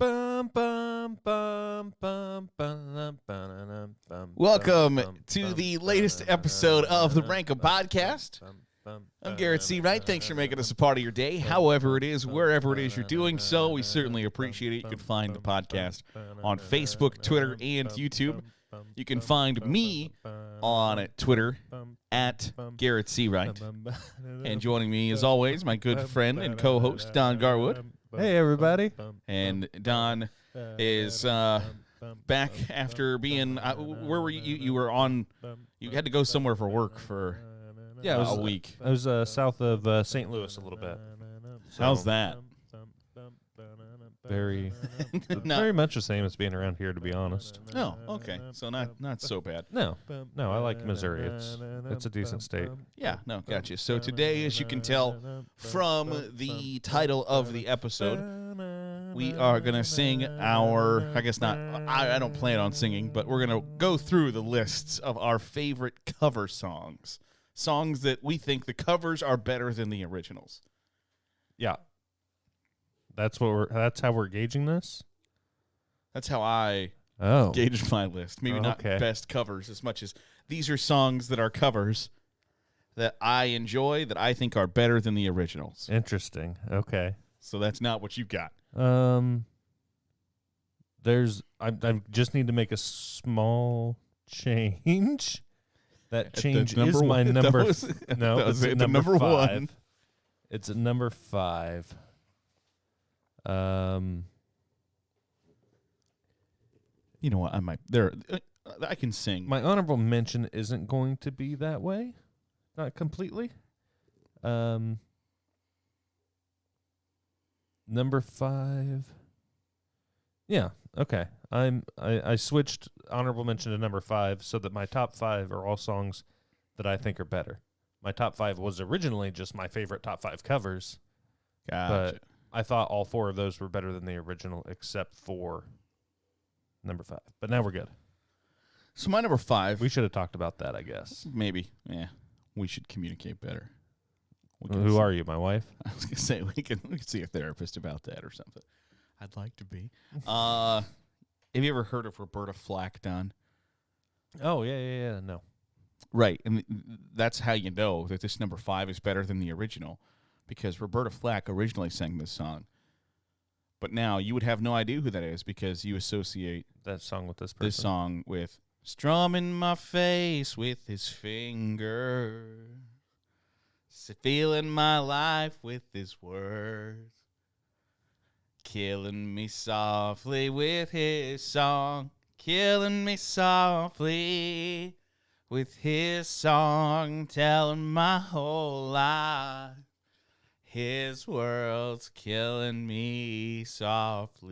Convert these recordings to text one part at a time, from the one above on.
Welcome to the latest episode of the Ranka Podcast. I'm Garrett C. Wright. Thanks for making us a part of your day. However it is, wherever it is you're doing so, we certainly appreciate it. You can find the podcast on Facebook, Twitter, and YouTube. You can find me on Twitter at Garrett C. Wright. And joining me, as always, my good friend and co-host, Don Garwood. Hey, everybody. And Don is back after being, where were you? You were on, you had to go somewhere for work for a week. I was south of St. Louis a little bit. So How's that? very much the same as being around here, to be honest. Oh, okay. So not so bad. No, I like Missouri. It's a decent state. Yeah, no, gotcha. So today, as you can tell from the title of the episode, we are going to sing our, I don't plan on singing, but we're going to go through the lists of our favorite cover songs. Songs that we think the covers are better than the originals. Yeah. That's how we're gauging this? That's how I gauged my list. Maybe not best covers as much as these are songs that are covers that I enjoy that I think are better than the originals. Interesting. Okay. So that's not what you got. I just need to make a small change. That change is my number. No, it's at number 5. It's at number 5. You know what? I can sing. My honorable mention isn't going to be that way, not completely. Number 5. Yeah. Okay. I switched honorable mention to number 5 so that my top 5 are all songs that I think are better. My top 5 was originally just my favorite top 5 covers. Gotcha. But I thought all 4 of those were better than the original except for number 5. But now we're good. So my number 5. We should have talked about that, I guess. Maybe. Yeah. We should communicate better. Who are you, my wife? I was going to say, we can see a therapist about that or something. I'd like to be. Have you ever heard of Roberta Flack, Don? Oh, yeah, no. Right, and that's how you know that this number 5 is better than the original, because Roberta Flack originally sang this song. But now you would have no idea who that is because you associate that song with this person. This song with strumming my face with his finger, feeling my life with his words, killing me softly with his song, killing me softly with his song, telling my whole life. His world's killing me softly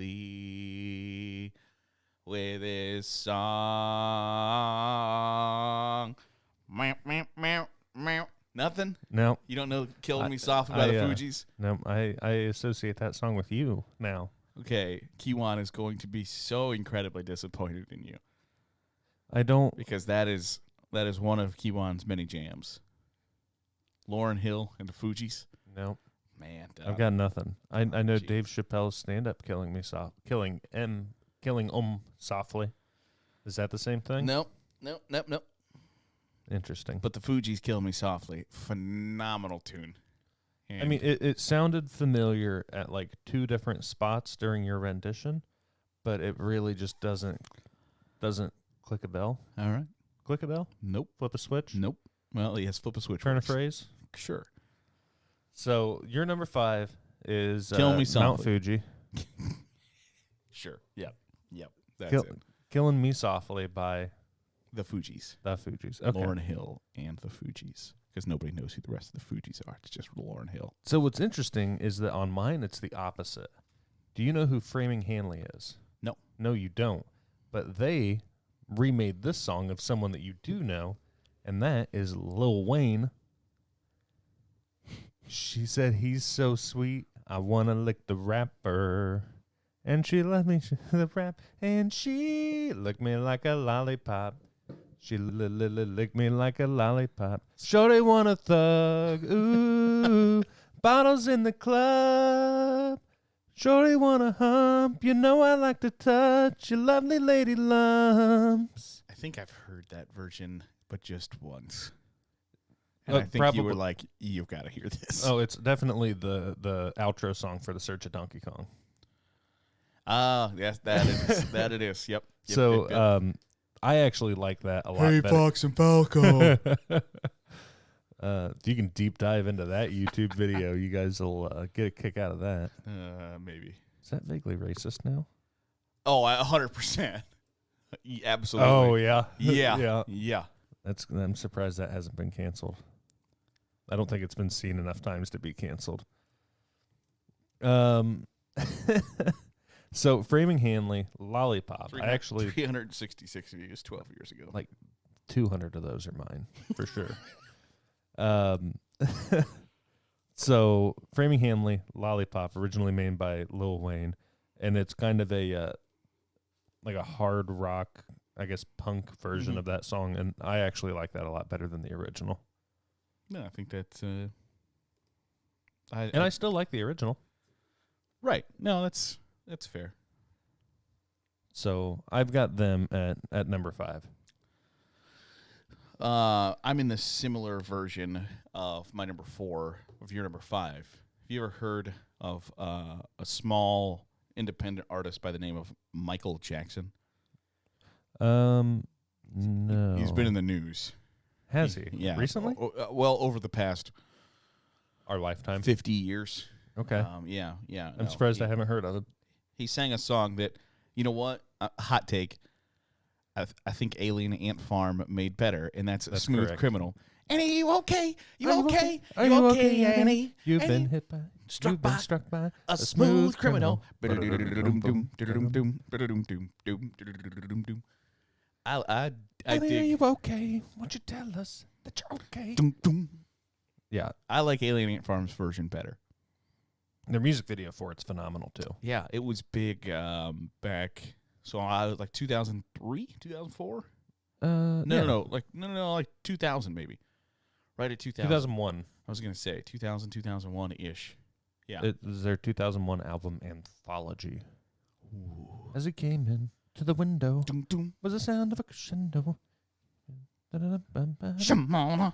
with his song. Meow, meow, meow, meow. Nothing? No. You don't know Killing Me Softly by the Fugees? No, I associate that song with you now. Okay, Kiwan is going to be so incredibly disappointed in you. I don't. Because that is one of Kiwan's many jams. Lauryn Hill and the Fugees. No. Man, I've got nothing. I know geez. Dave Chappelle's stand-up killing softly. Is that the same thing? Nope. Interesting. But the Fugees Kill Me Softly, phenomenal tune. And I mean, it sounded familiar at like 2 different spots during your rendition, but it really just doesn't click a bell. All right. Click a bell? Nope. Flip a switch? Nope. Well, yes, flip a switch. Turn a phrase? Sure. So your number 5 is Kill Me Softly. Mount Fuji. Sure. Yep. That's it. Killing Me Softly by the Fugees. Okay. Lauryn Hill and the Fugees. Because nobody knows who the rest of the Fugees are. It's just Lauryn Hill. So what's interesting is that on mine, it's the opposite. Do you know who Framing Hanley is? No. No, you don't. But they remade this song of someone that you do know, and that is Lil Wayne. She said, he's so sweet, I want to lick the rapper. And she let me the rap, and she licked me like a lollipop. She licked me like a lollipop. Shorty want a thug, ooh. Bottles in the club. Shorty wanna hump, you know I like to touch your lovely lady lumps. I think I've heard that version, but just once. And I think probably, you were like, you've got to hear this. Oh, it's definitely the outro song for The Search of Donkey Kong. Yes, that it is. That it is. Yep. So, I actually like that a lot Hey, better. Fox and Falco. If you can deep dive into that YouTube video, you guys will get a kick out of that. Maybe. Is that vaguely racist now? Oh, 100%. Absolutely. Oh, yeah. Yeah. Yeah. I'm surprised that hasn't been canceled. I don't think it's been seen enough times to be canceled. So, Framing Hanley, Lollipop. I actually 366 views 12 years ago. Like 200 of those are mine, for sure. So, Framing Hanley, Lollipop, originally made by Lil Wayne, and it's kind of a like a hard rock, I guess, punk version of that song, and I actually like that a lot better than the original. No, I think that's I still like the original. Right. No, that's fair. So I've got them at number 5. I'm in the similar version of my number 4 of your number 5. Have you ever heard of a small independent artist by the name of Michael Jackson? No. He's been in the news. Has he? Yeah. Recently? Well, over the past Our lifetime. 50 years. Okay. Yeah. I'm surprised I haven't heard of it. He sang a song that, you know what? Hot take. I think Alien Ant Farm made better, and that's Smooth correct. Criminal. Annie, you okay? You Are you okay? Are You okay, Annie? You've Annie? been hit by. Struck You've been by struck by A smooth criminal. I Annie, are dig. you okay? Won't you tell us that you're okay? Yeah, I like Alien Ant Farm's version better. their music video for it's phenomenal too. Yeah, it was big back. So I was like 2003, 2004. No, like 2000 maybe. Right at 2000. 2001. I was gonna say 2000, 2001 ish. Yeah. It was their 2001 album Anthology. Ooh. As it came in to the window was the sound of a crescendo. Shamona.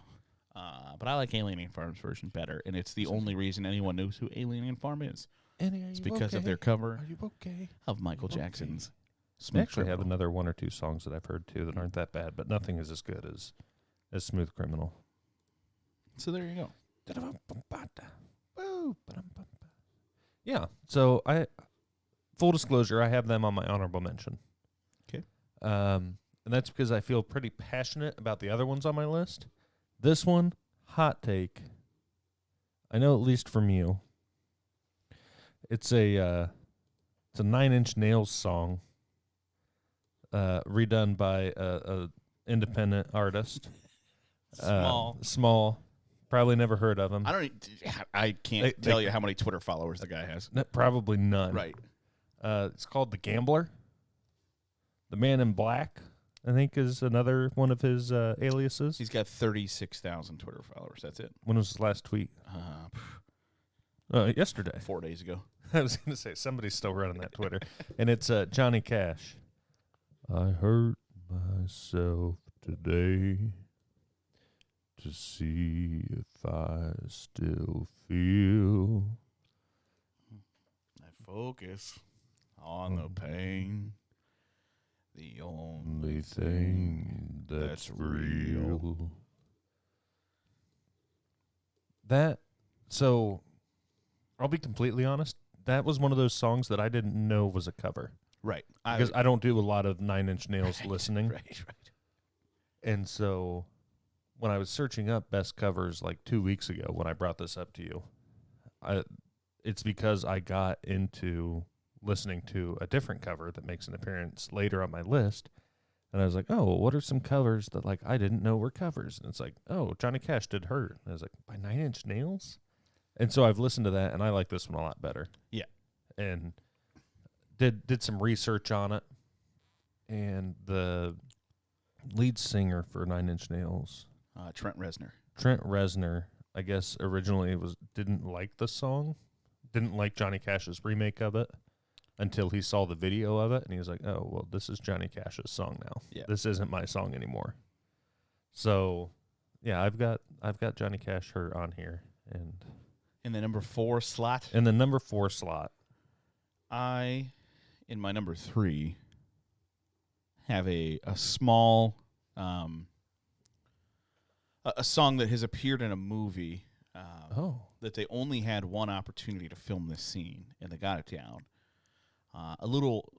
But I like Alien Ant Farm's version better, and it's the only reason anyone knows who Alien Ant Farm is. It's because of their cover Are you okay? of Michael Jackson's They Smooth actually have Criminal. another 1 or 2 songs that I've heard too that aren't that bad, but nothing is as good as Smooth Criminal. So there you go. Yeah. So full disclosure, I have them on my honorable mention. Okay. And that's because I feel pretty passionate about the other ones on my list. This one, hot take. I know at least from you. It's a 9 Inch Nails song, redone by a independent artist. Small. Probably never heard of him. I can't tell you how many Twitter followers the guy has. Probably none. Right. It's called The Gambler. The Man in Black, I think, is another one of his aliases. He's got 36,000 Twitter followers. That's it. When was his last tweet? Yesterday. 4 days ago. I was going to say, somebody's still running that Twitter. And it's Johnny Cash. I hurt myself today to see if I still feel. I focus on the pain. The only thing that's real. So, I'll be completely honest. That was one of those songs that I didn't know was a cover. Right. Because I don't do a lot of 9 Inch Nails listening. Right. And so, when I was searching up best covers like 2 weeks ago when I brought this up to you, it's because I got into listening to a different cover that makes an appearance later on my list. And I was like, oh, what are some covers that like I didn't know were covers? And it's like, oh, Johnny Cash did Hurt. And I was like, by 9 Inch Nails? And so I've listened to that, and I like this one a lot better. Yeah. And did some research on it. And the lead singer for 9 Inch Nails, Trent Reznor, I guess originally didn't like the song, didn't like Johnny Cash's remake of it until he saw the video of it, and he was like, "Oh, well, this is Johnny Cash's song now. Yeah. This isn't my song anymore." So, yeah, I've got Johnny Cash Hurt on here, and In the number 4 slot, in the number 4 slot. in my number 3, have a small, a song that has appeared in a movie. That they only had one opportunity to film this scene, and they got it down. A little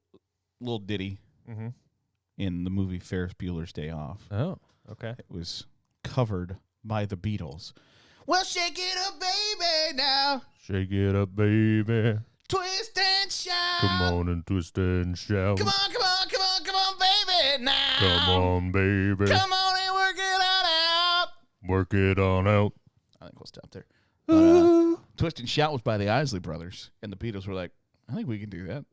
ditty in the movie Ferris Bueller's Day Off. Oh, okay. It was covered by the Beatles. Well, shake it up, baby, now. Shake it up, baby. Twist and shout. Come on and twist and shout. Come on, come on, come on, come on, baby, now. Come on, baby. Come on and work it on out. Work it on out. I think we'll stop there. But, Twist and Shout was by the Isley Brothers, and the Beatles were like, I think we can do that.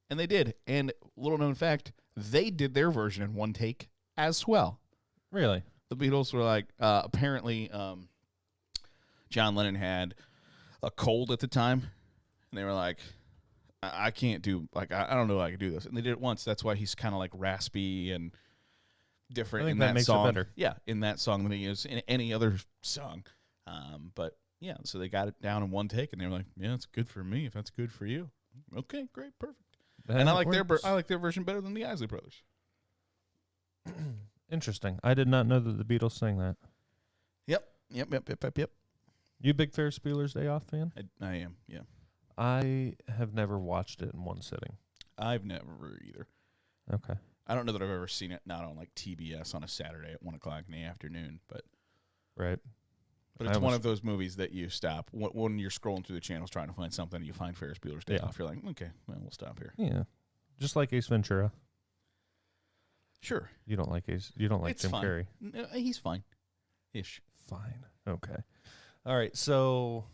And they did. And little known fact, they did their version in one take as well. Really? The Beatles were like, apparently John Lennon had a cold at the time, and they were like, I can't do, like, I don't know if I can do this. And they did it once. That's why he's kind of like raspy and different I think in that that makes song. it better. Yeah, in that song than he is in any other song. But yeah, so they got it down in one take, and they were like, yeah, it's good for me if that's good for you. Okay, great, perfect. And I like their version better than the Isley Brothers. Interesting. I did not know that the Beatles sang that. Yep. You a big Ferris Bueller's Day Off fan? I am, yeah. I have never watched it in one sitting. I've never either. Okay. I don't know that I've ever seen it not on like TBS on a Saturday at 1 o'clock in the afternoon, but Right. But it's one of those movies that you stop when you're scrolling through the channels trying to find something, and you find Ferris Bueller's Day Off. You're like, okay, well, we'll stop here. Yeah, just like Ace Ventura. Sure. You don't like Ace. You don't like Jim Carrey. No, he's fine. Ish. Fine. Okay. All right. So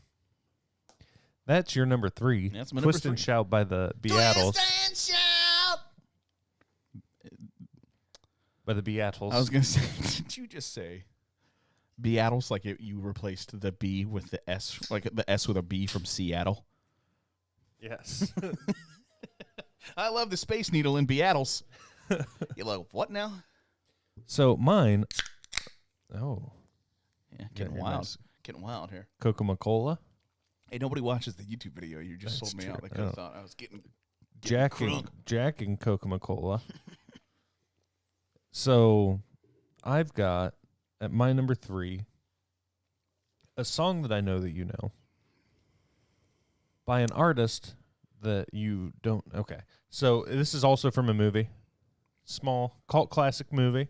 that's your number 3. That's my Twist number 3. and Shout by the Beatles. Twist and Shout. By the Beatles. I was gonna say, did you just say Beatles, like you replaced the B with the S, like the S with a B from Seattle? Yes. I love the Space Needle in Beatles. You're like, what now? So mine. Oh. Yeah, getting wild here. Coca-Cola. Hey, nobody watches the YouTube video. You just That's sold me true. out. They could have thought I was getting Jack and Coca-Cola. So I've got at my number 3 a song that I know that you know by an artist that you don't. Okay. So this is also from a movie. Small cult classic movie.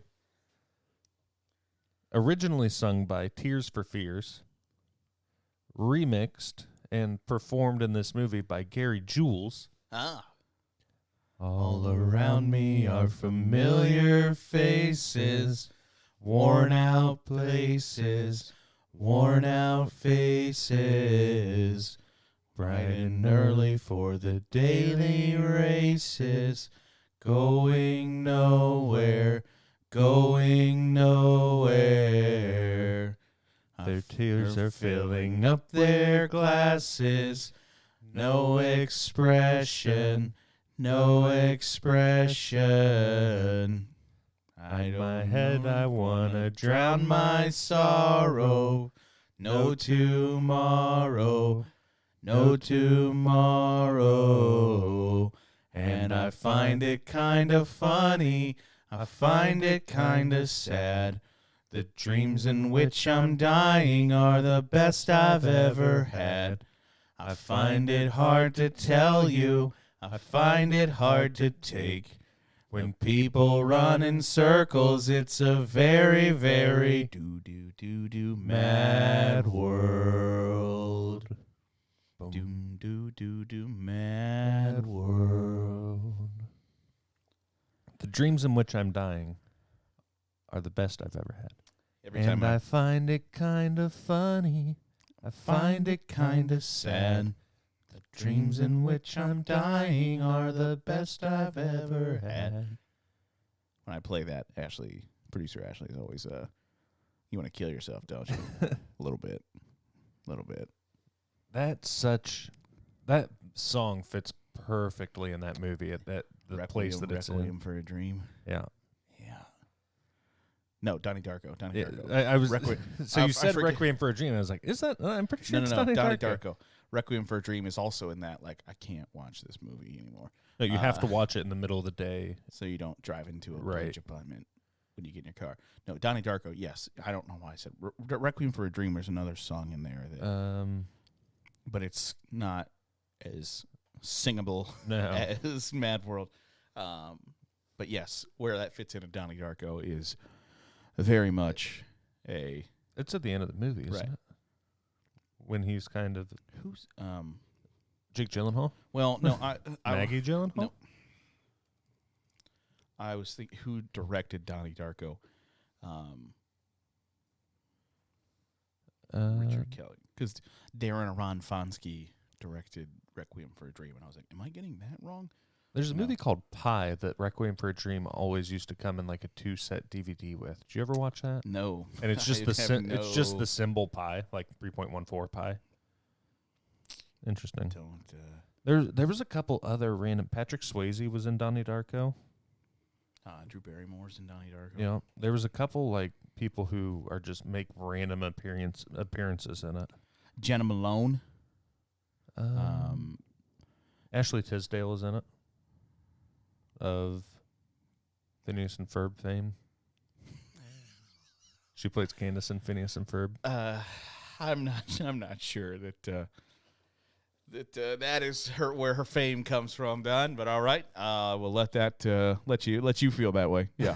Originally sung by Tears for Fears. Remixed and performed in this movie by Gary Jules. Ah. All around me are familiar faces, worn out places, worn out faces, bright and early for the daily races, going nowhere, going nowhere. Their tears are filling up their glasses, no expression. No expression. In my head I wanna drown my sorrow. No tomorrow. No tomorrow. And I find it kinda funny. I find it kinda sad. The dreams in which I'm dying are the best I've ever had. I find it hard to tell you. I find it hard to take. When people run in circles, it's a very, very mad world. Mad world. The dreams in which I'm dying are the best I've ever had. And I find it kind of funny. I find it kind of sad. The dreams in which I'm dying are the best I've ever had. When I play that, producer Ashley is always, you want to kill yourself, don't you? A little bit. That's such that song fits perfectly in that movie at the place that it's Requiem in. for a Dream. Yeah. No, Donnie Darko. Yeah, I was. So you said forget- Requiem for a Dream. I was like, is that? I'm pretty sure No, it's Donnie Donnie Darko. Requiem for a Dream is also in that. Like, I can't watch this movie anymore. No, you have to watch it in the middle of the day. So you don't drive into a bridge appointment when you get in your car. No, Donnie Darko, yes. I don't know why I said Requiem for a Dream. There's another song in there. That, but it's not as singable as Mad World. But yes, where that fits into Donnie Darko is very much a... It's at the end of the movie, isn't it? When he's kind of... Who's... Jake Gyllenhaal? Well, no, Maggie Gyllenhaal? No. I was thinking who directed Donnie Darko. Richard Kelly. Because Darren Aronofsky directed Requiem for a Dream, and I was like, am I getting that wrong? There's a movie called Pi that Requiem for a Dream always used to come in like a 2-set DVD with. Did you ever watch that? No. And it's just it's just the symbol pi, like 3.14 pi. Interesting. There was a couple other random. Patrick Swayze was in Donnie Darko. Drew Barrymore's in Donnie Darko. You know, there was a couple like people who are just make random appearances in it. Jenna Malone. Ashley Tisdale is in it. Of Phineas and Ferb fame. She plays Candace in Phineas and Ferb. I'm not sure that that is where her fame comes from, Don. But all right, we'll let that let you feel that way. Yeah,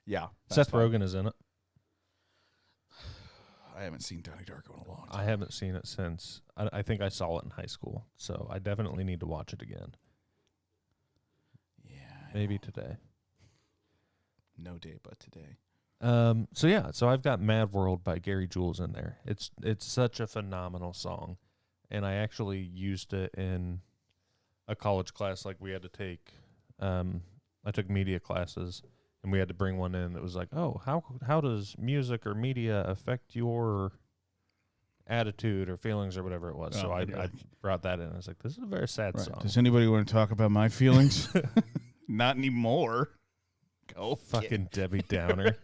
yeah. Seth Rogen is in it. I haven't seen Donnie Darko in a long time. I haven't seen it since. I think I saw it in high school, so I definitely need to watch it again. Yeah, maybe today. No day but today. So I've got Mad World by Gary Jules in there. It's such a phenomenal song, and I actually used it in a college class. Like we had to take, I took media classes, and we had to bring one in that was like, oh, how does music or media affect your attitude or feelings or whatever it was. So I brought that in. I was like, this is a very sad song. Does anybody want to talk about my feelings? Not anymore. Go fucking Debbie Downer.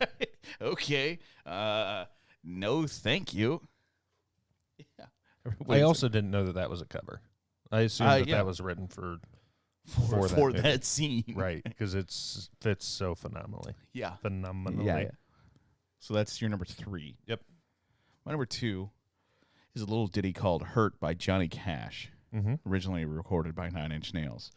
Okay. No, thank you. Yeah. I also didn't know that was a cover. I assumed that was written for that scene. Right, because it fits so phenomenally. Yeah. Phenomenally. Yeah. So that's your number 3. Yep. My number 2 is a little ditty called Hurt by Johnny Cash, originally recorded by 9 Inch Nails.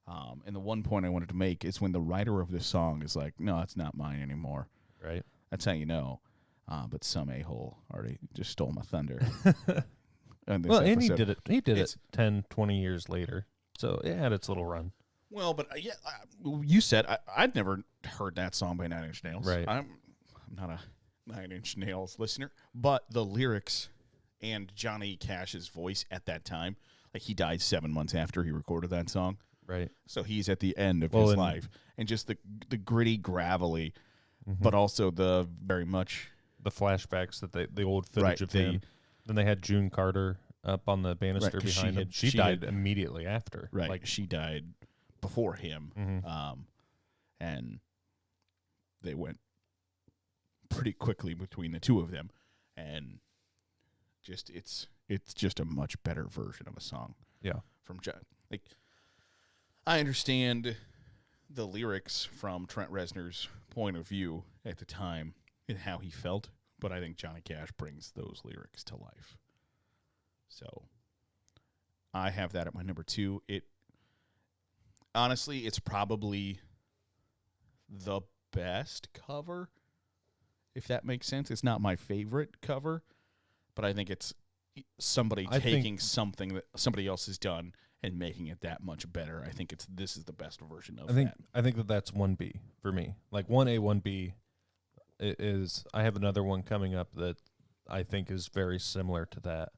And the one point I wanted to make is when the writer of this song is like, no, it's not mine anymore. Right. That's how you know. But some a-hole already just stole my thunder. Well, and he did it. He did it 10, 20 years later. So it had its little run. Well, but you said I'd never heard that song by 9 Inch Nails. Right. I'm not a 9 Inch Nails listener, but the lyrics and Johnny Cash's voice at that time, like he died 7 months after he recorded that song. Right. So he's at the end of his life, and just the gritty, gravelly, but also the very much the flashbacks that the old footage of him. Then they had June Carter up on the banister behind him. She died immediately after. Right. Like she died before him. And they went pretty quickly between the two of them, and just it's just a much better version of a song. Yeah. From John. Like I understand the lyrics from Trent Reznor's point of view at the time and how he felt, but I think Johnny Cash brings those lyrics to life. So I have that at my number 2. Honestly, it's probably the best cover, if that makes sense. It's not my favorite cover, but I think it's somebody taking something that somebody else has done and making it that much better. I think this is the best version of that. I think that's 1B for me. Like 1A, 1B is. I have another one coming up that I think is very similar to that,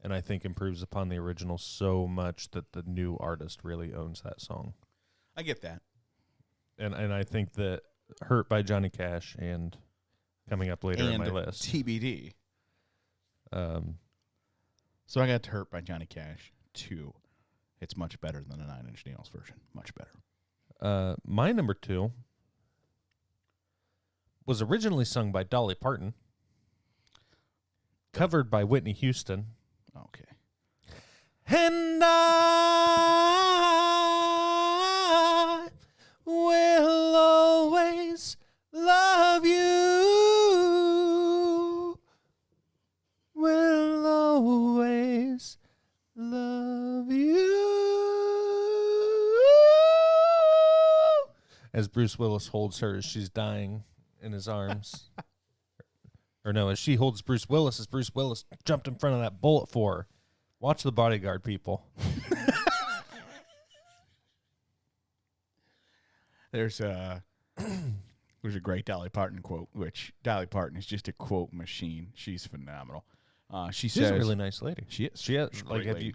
and I think improves upon the original so much that the new artist really owns that song. I get that. And I think that Hurt by Johnny Cash and coming up later in my list. TBD. So I got Hurt by Johnny Cash 2. It's much better than the 9 Inch Nails version. Much better. My number 2 was originally sung by Dolly Parton, covered by Whitney Houston. Okay. And I will always love you. Will always love you. As Bruce Willis holds her as she's dying in his arms. Or no, as she holds Bruce Willis, as Bruce Willis jumped in front of that bullet for her. Watch The Bodyguard, people. There's a great Dolly Parton quote, which Dolly Parton is just a quote machine. She's phenomenal. She's a really nice lady. She is. She has, She's a like, great lady.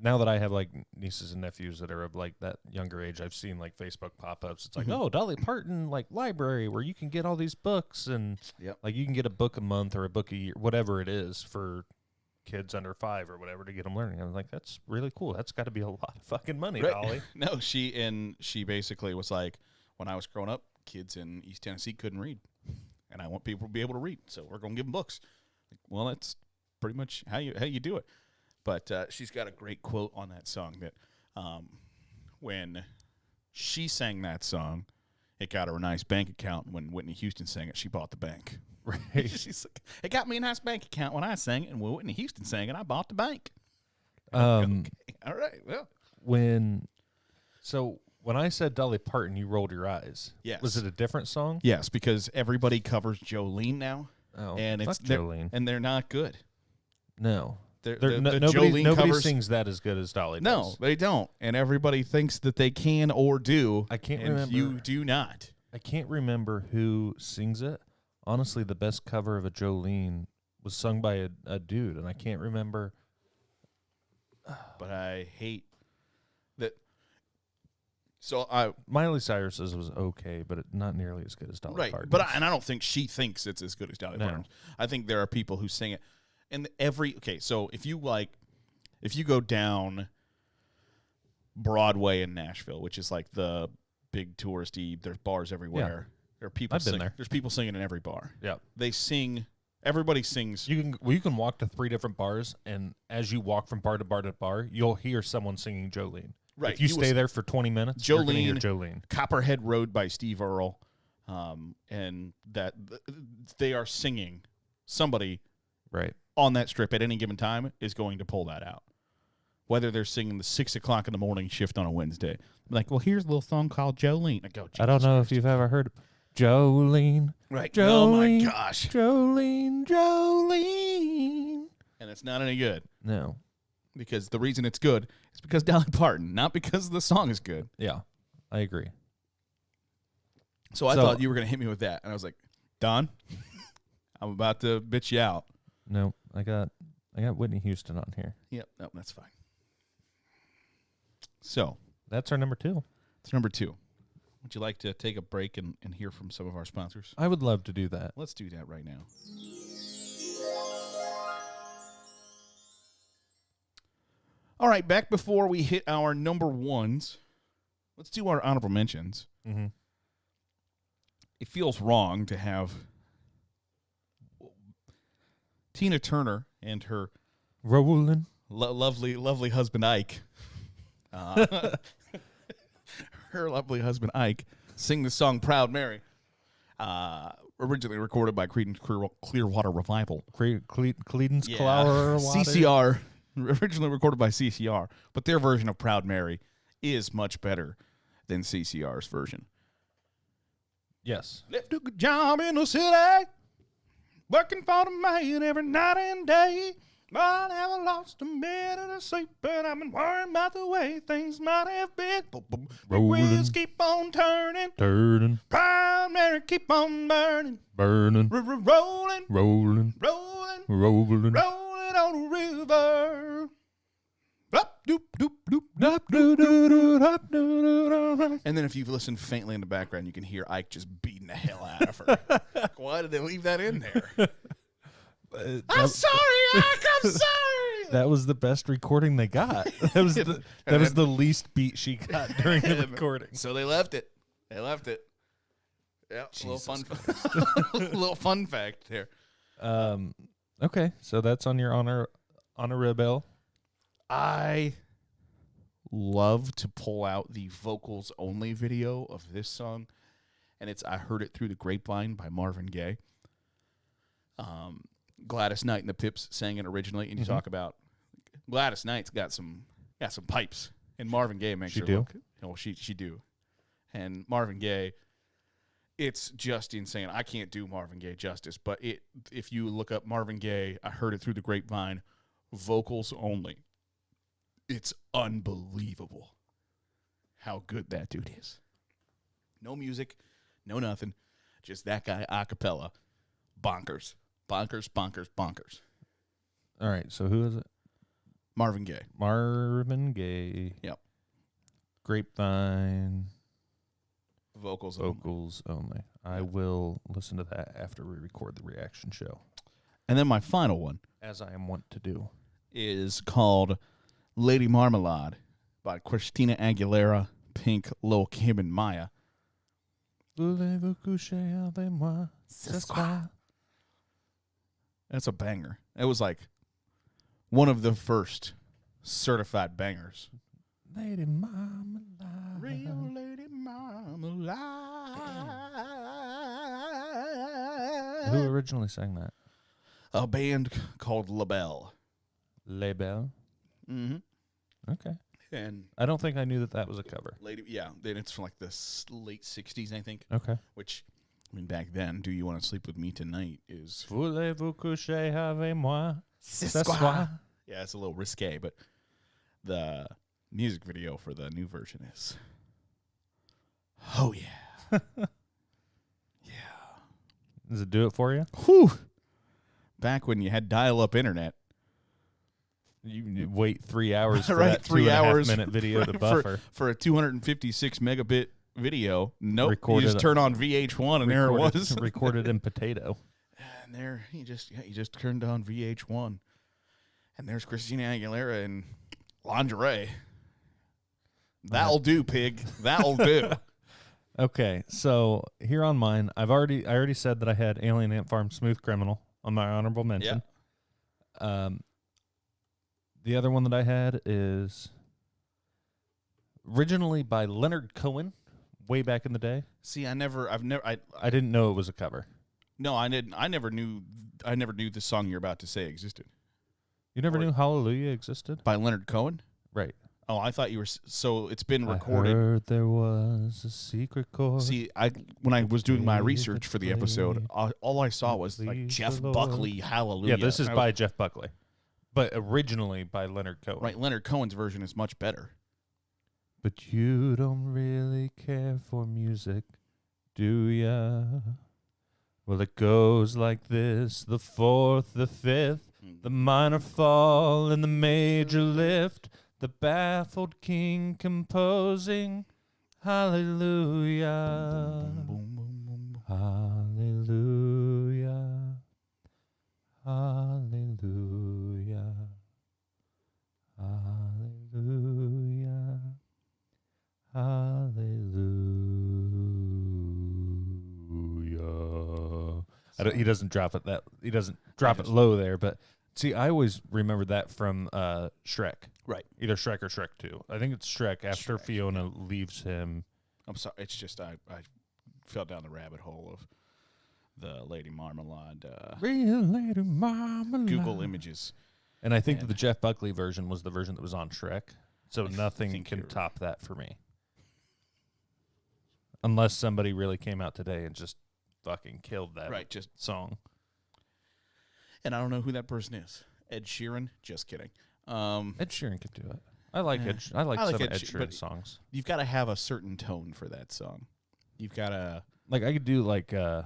now that I have like nieces and nephews that are of like that younger age, I've seen like Facebook pop-ups. It's like, oh, Dolly Parton like library where you can get all these books and like you can get a book a month or a book a year, whatever it is for kids under 5 or whatever to get them learning. I was like, that's really cool. That's got to be a lot of fucking money, Right. Dolly. No, she basically was like, when I was growing up, kids in East Tennessee couldn't read, and I want people to be able to read, so we're going to give them books. Like, well, that's pretty much how you do it. But she's got a great quote on that song that when she sang that song, it got her a nice bank account. When Whitney Houston sang it, she bought the bank. Right. She's like, it got me a nice bank account when I sang it, and when Whitney Houston sang it, I bought the bank. Okay. All right. Well, when I said Dolly Parton, you rolled your eyes. Yes. Was it a different song? Yes, because everybody covers Jolene now. Oh, and it's Jolene. And they're not good. No. The Nobody covers, sings that as good as Dolly does. No, they don't. And everybody thinks that they can or do. I can't and remember. You do not. I can't remember who sings it. Honestly, the best cover of a Jolene was sung by a dude, and I can't remember. But I hate that. So Miley Cyrus's was okay, but not nearly as good as Dolly Parton. But I don't think she thinks it's as good as Dolly Parton. I think there are people who sing it. And so if you go down Broadway in Nashville, which is like the big touristy, there's bars everywhere. There are people singing. There's people singing in every bar. Yeah. They sing. Everybody sings. You can walk to 3 different bars, and as you walk from bar to bar to bar, you'll hear someone singing Jolene. Right. If you stay there for 20 minutes, you're going to hear Jolene. Copperhead Road by Steve Earle, and that they are singing. Somebody right on that strip at any given time is going to pull that out. Whether they're singing the 6 o'clock in the morning shift on a Wednesday. I'm like, well, here's a little song called Jolene. I go, I don't know if you've ever heard Jolene. Right. Jolene, oh, my gosh. Jolene. And it's not any good. No. Because the reason it's good is because Dolly Parton, not because the song is good. Yeah, I agree. So I thought you were going to hit me with that. And I was like, Don, I'm about to bitch you out. No, I got Whitney Houston on here. Yep, no, that's fine. So that's our number 2. It's number 2. Would you like to take a break and hear from some of our sponsors? I would love to do that. Let's do that right now. All right, back before we hit our number 1s, let's do our honorable mentions. Mm-hmm. It feels wrong to have Tina Turner and her lovely husband Ike, her lovely husband Ike, sing the song "Proud Mary," originally recorded by Creedence Clearwater Revival. Creedence Clearwater, CCR, originally recorded by CCR, but their version of "Proud Mary" is much better than CCR's version. Yes. Left a good job in the city, working for the man every night and day. I never lost a minute of sleep, but I've been worrying about the way things might have been. Big wheels keep on turning. Proud Mary keep on burning. Rolling. Rolling on the river. Up, doop, doop, doop, doop, doop, doop, doop, doop. And then if you've listened faintly in the background, you can hear Ike just beating the hell out of her. Why did they leave that in there? I'm sorry, Ike, I'm sorry. That was the best recording they got. That was the least beat she got during the recording. So they left it. Yeah, little fun fact there. Okay, so that's on your honorable. I love to pull out the vocals only video of this song, and it's "I Heard It Through the Grapevine" by Marvin Gaye. Gladys Knight and the Pips sang it originally, and you talk about Gladys Knight's got some pipes, and Marvin Gaye makes her look. Oh, she do, and Marvin Gaye. It's just insane. I can't do Marvin Gaye justice, but if you look up Marvin Gaye, I Heard It Through the Grapevine, vocals only. It's unbelievable how good that dude is. No music, no nothing, just that guy a cappella. Bonkers. Bonkers, bonkers, bonkers. All right, so who is it? Marvin Gaye. Marvin Gaye. Yep. Grapevine. Vocals only. I will listen to that after we record the reaction show. And then my final one, as I am wont to do, is called Lady Marmalade by Christina Aguilera, Pink, Lil Kim, and Maya. That's a banger. It was like one of the first certified bangers. Lady Marmalade. Real Lady Marmalade. Who originally sang that? A band called LaBelle. Label. Mm-hmm. Okay. And I don't think I knew that was a cover. Then it's from like the late 60s, I think. Okay. Which, I mean, back then, Do You Want to Sleep With Me Tonight is... Voulez-vous coucher avec moi ce soir? soir? Yeah, it's a little risque, but the music video for the new version is... Oh, yeah. Yeah. Does it do it for you? Whew. Back when you had dial-up internet. You wait 3 hours for right, that 3 hours 2.5 minute video to buffer. For a 256 megabit video. Nope. Recorded you just turn on VH1 and there it was. Recorded in potato. And there you just turned on VH1. And there's Christina Aguilera in lingerie. That'll do, pig. That'll do. Okay, so here on mine, I already said that I had Alien Ant Farm Smooth Criminal on my honorable mention. Yeah. The other one that I had is originally by Leonard Cohen, way back in the day. See, I didn't know it was a cover. No, I didn't. I never knew the song you're about to say existed. You never knew Hallelujah existed? By Leonard Cohen? Right. Oh, I thought you were. So it's been recorded. I heard there was a secret chord. See, when I was doing my research for the episode, all I saw was like Jeff Buckley, Hallelujah. Yeah, this is by Jeff Buckley, but originally by Leonard Cohen. Right, Leonard Cohen's version is much better. But you don't really care for music, do ya? Well, it goes like this: the fourth, the fifth, the minor fall, and the major lift. The baffled king composing, hallelujah, hallelujah, hallelujah, hallelujah, hallelujah. He doesn't drop it he doesn't drop it low there, but see, I always remember that from Shrek. Right. Either Shrek or Shrek 2. I think it's Shrek after Fiona leaves him. I'm sorry. It's just I fell down the rabbit hole of the Lady Marmalade. Real Lady Marmalade. Google images. And I think that the Jeff Buckley version was the version that was on Shrek. So nothing can top that for me. Unless somebody really came out today and just fucking killed that song. And I don't know who that person is. Ed Sheeran? Just kidding. Ed Sheeran could do it. I like Ed Sheeran songs. You've got to have a certain tone for that song. You've got to... Like, I could do, like, Tim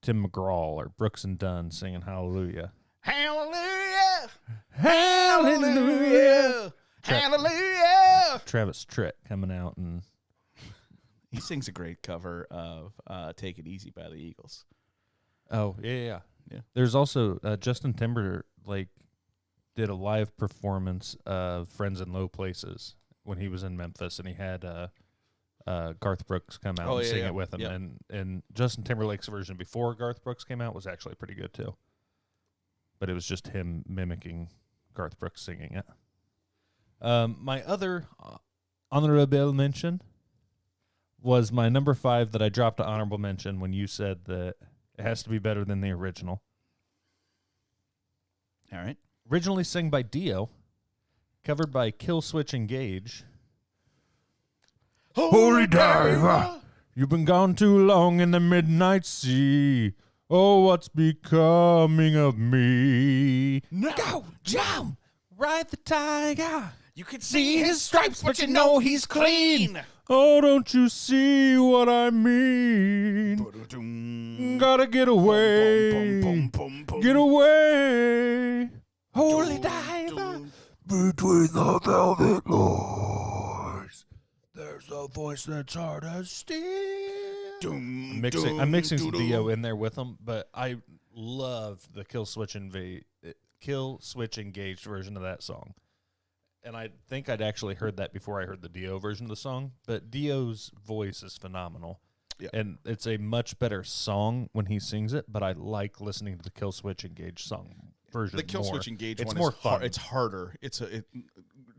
McGraw or Brooks and Dunn singing Hallelujah. Hallelujah! Hallelujah! Hallelujah! Travis Tritt coming out and... He sings a great cover of Take It Easy by the Eagles. Oh, yeah. There's also Justin Timberlake did a live performance of Friends in Low Places when he was in Memphis, and he had Garth Brooks come out and sing it with him. Yep. And Justin Timberlake's version before Garth Brooks came out was actually pretty good too. But it was just him mimicking Garth Brooks singing it. My other honorable mention was my number 5 that I dropped to honorable mention when you said that it has to be better than the original. All right. Originally sung by Dio, covered by Kill Switch Engage. Holy diver, you've been gone too long in the midnight sea. Oh, what's becoming of me? No. Go, jump, ride the tiger. You can see his stripes, but you know he's clean. Oh, don't you see what I mean? Gotta get away. Get away. Holy diver. Between the velvet lines, there's a voice that's hard as steel. I'm mixing some Dio in there with them, but I love the Kill Switch Engaged version of that song. And I think I'd actually heard that before I heard the Dio version of the song. But Dio's voice is phenomenal. Yeah. And it's a much better song when he sings it, but I like listening to the Kill Switch Engage song version. The Kill more. Switch Engage it's one more is fun. It's harder.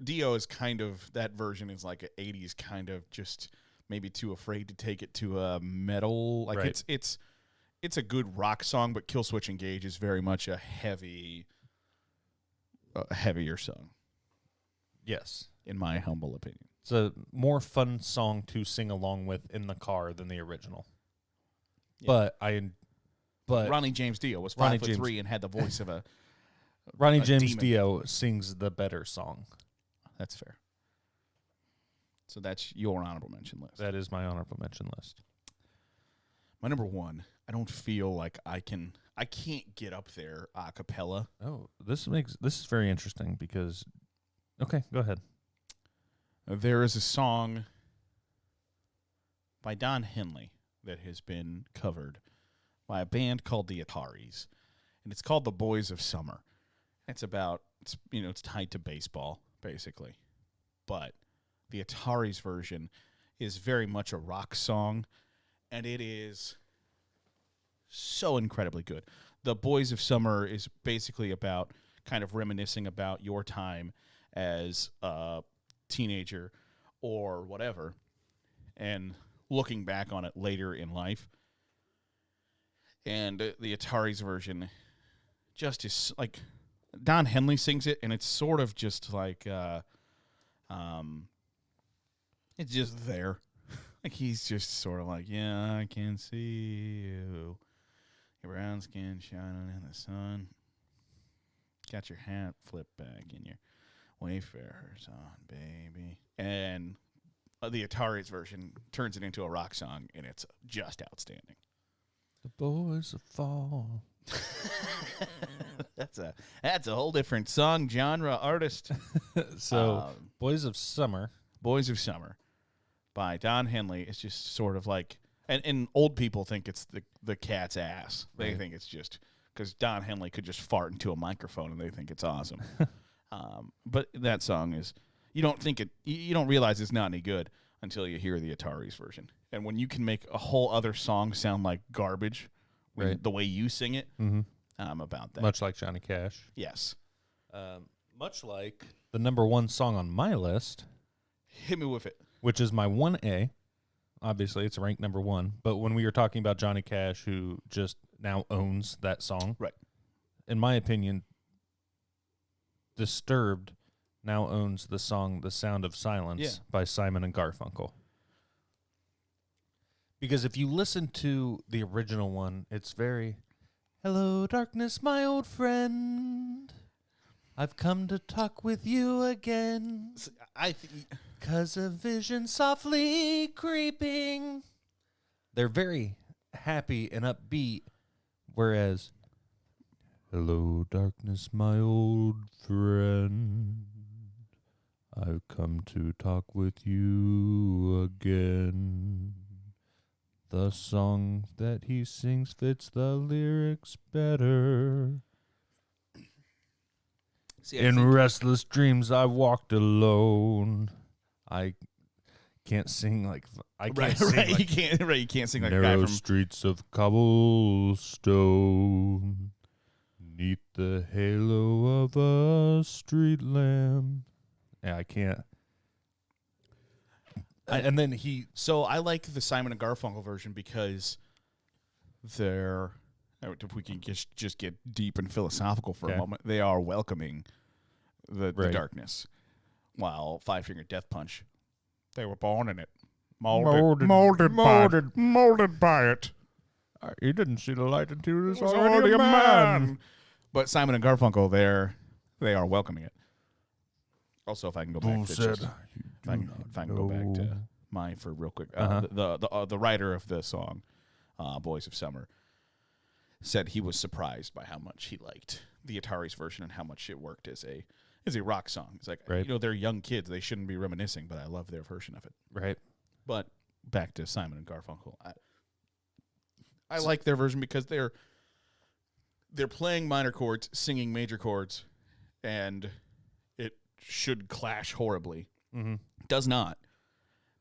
Dio is kind of, that version is like an 80s kind of just maybe too afraid to take it to a metal. Like right. it's a good rock song, but Kill Switch Engage is very much a heavier song. Yes. In my humble opinion. It's a more fun song to sing along with in the car than the original. Yeah. But Ronnie James Dio was 5'3" and had the voice of a Ronnie James demon. Dio sings the better song. That's fair. So that's your honorable mention list. That is my honorable mention list. My number 1, I don't feel like I can't get up there a cappella. Oh, this is very interesting because okay, go ahead. There is a song by Don Henley that has been covered by a band called the Ataris, and it's called The Boys of Summer. It's tied to baseball, basically. But the Ataris version is very much a rock song, and it is so incredibly good. The Boys of Summer is basically about kind of reminiscing about your time as a teenager or whatever, and looking back on it later in life. And the Ataris version just is like, Don Henley sings it, and it's sort of just like, it's just there. Like, he's just sort of like, yeah, I can see you. Your brown skin shining in the sun. Got your hat flipped back in your Wayfarers on, baby. And the Ataris version turns it into a rock song, and it's just outstanding. The Boys of Fall. That's a whole different song, genre, artist. So, Boys of Summer. Boys of Summer by Don Henley. It's just sort of like, and old people think it's the cat's ass. They think it's just because Don Henley could just fart into a microphone, and they think it's awesome. But that song is, you don't realize it's not any good until you hear the Ataris version. And when you can make a whole other song sound like garbage, the way you sing it, I'm about that. Much like Johnny Cash. Yes. Much like the number 1 song on my list. Hit me with it. Which is my 1A. Obviously, it's ranked number 1. But when we were talking about Johnny Cash, who just now owns that song, right? In my opinion, Disturbed now owns the song The Sound of Silence by Simon and Garfunkel. Because if you listen to the original one, it's very, hello, darkness, my old friend. I've come to talk with you again. 'Cause a vision softly creeping. They're very happy and upbeat, whereas, hello, darkness, my old friend. I've come to talk with you again. The song that he sings fits the lyrics better. See, In restless dreams, I walked alone. I can't sing like I can't sing right. like You can't sing like a narrow guy from. streets of cobblestone, neath the halo of a street lamp. Yeah, I can't. And then So I like the Simon and Garfunkel version because they're. If we can just get deep and philosophical for a moment, they are welcoming the darkness. While Five Finger Death Punch, they were born in it, molded by it. He didn't see the light until he was already a man. But Simon and Garfunkel, they are welcoming it. Also, if I can go back to just, if I can go back to mine for real quick, the writer of the song, "Boys of Summer," said he was surprised by how much he liked the Atari's version and how much it worked as a rock song. It's like, they're young kids. They shouldn't be reminiscing, but I love their version of it. Right. But back to Simon and Garfunkel. I like their version because they're playing minor chords, singing major chords, and it should clash horribly. Mm-hmm. Does not.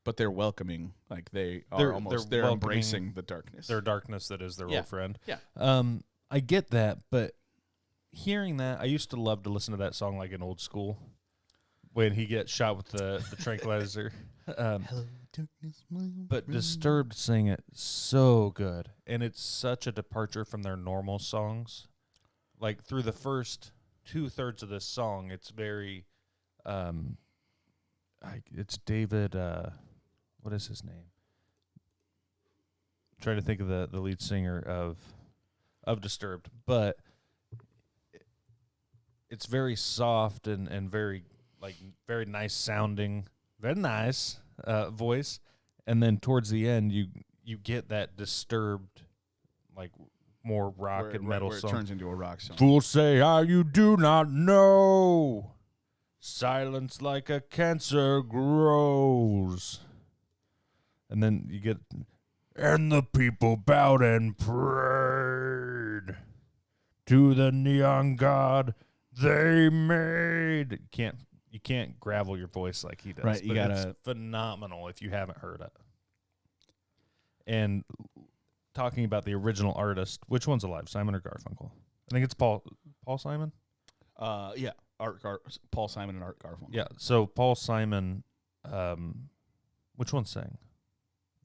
But they're welcoming, like they're embracing the darkness. Their darkness that is their old friend. Yeah. I get that, but hearing that, I used to love to listen to that song like in old school when he gets shot with the tranquilizer. Hello, darkness, but Disturbed sing it so good, and it's such a departure from their normal songs. Like through the first 2/3 of this song, it's very, it's David. What is his name? I'm trying to think of the lead singer of Disturbed, but it's very soft and very very nice sounding, very nice voice, and then towards the end you get that Disturbed, like more rock and metal where song. It turns into a rock song. Fools say how you do not know, silence like a cancer grows. And then you get, and the people bowed and prayed to the neon god they made. You can't gravel your voice like he does. Right, you gotta. It's phenomenal if you haven't heard it. And talking about the original artist, which one's alive, Simon or Garfunkel? I think it's Paul Simon. Yeah, Paul Simon and Art Garfunkel. Yeah, so Paul Simon. Which one sang?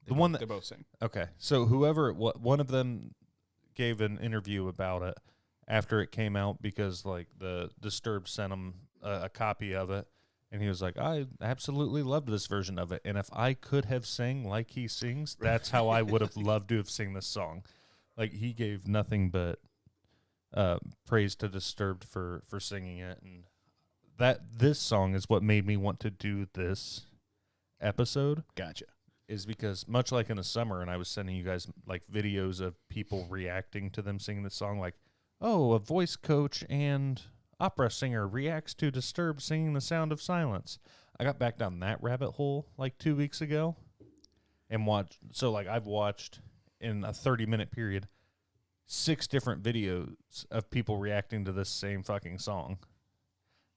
The one that they both sing. Okay, so one of them gave an interview about it after it came out because like the Disturbed sent him a copy of it, and he was like, I absolutely loved this version of it, and if I could have sang like he sings, that's how I would have loved to have sing this song. Like he gave nothing but praise to Disturbed for singing it, and this song is what made me want to do this episode. Gotcha. Is because much like in the summer, and I was sending you guys like videos of people reacting to them singing the song, like, oh, a voice coach and opera singer reacts to Disturbed singing The Sound of Silence. I got back down that rabbit hole like 2 weeks ago and I've watched in a 30-minute period 6 different videos of people reacting to this same fucking song.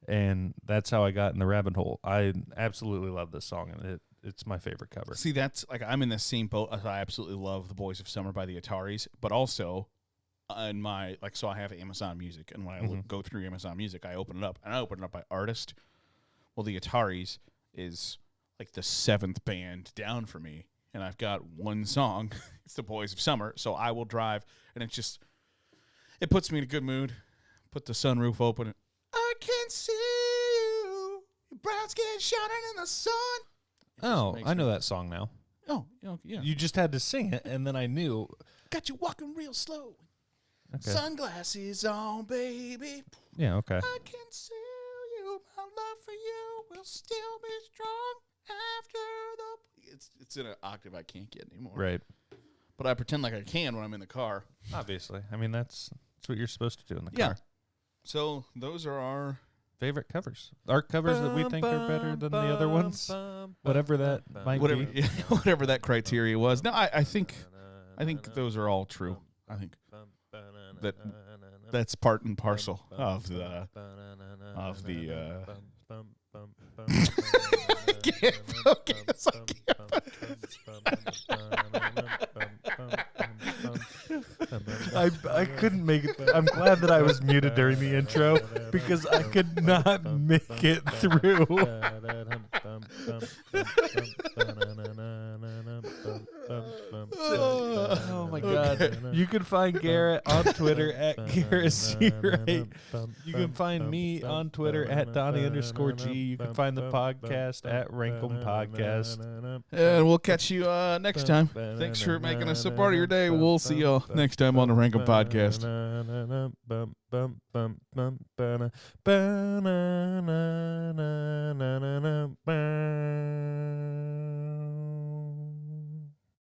And that's how I got in the rabbit hole. I absolutely love this song, and it's my favorite cover. See, that's like I'm in the same boat. I absolutely love The Boys of Summer by the Ataris, but also in my so I have Amazon Music, and when I go through Amazon Music, I open it up, and I open it up by artist. Well, the Ataris is like the 7th band down for me, and I've got one song. It's The Boys of Summer, so I will drive, and it puts me in a good mood. Put the sunroof open. I can see you, your brown skin shining in the sun. Oh, I know that song now. Oh, yeah. You just had to sing it, and then I knew. Got you walking real slow. Okay. Sunglasses on, baby. Yeah, okay. I can see you. My love for you will still be strong after the... It's in an octave I can't get anymore. Right. But I pretend like I can when I'm in the car. Obviously. I mean, that's what you're supposed to do in the car. Yeah. So those are our... favorite covers. Our covers that we think are better than the other ones. Whatever that might be. Whatever that criteria was. No, I think those are all true. I think that that's part and parcel of the can't focus. I couldn't make it. I'm glad that I was muted during the intro because I could not make it through. Oh my God. You can find Garrett on Twitter at GarrettC. You can find me on Twitter at Donnie_G. You can find the podcast at Rankum Podcast. And we'll catch you next time. Thanks for making us a part of your day. We'll see you next time on the Rankum Podcast.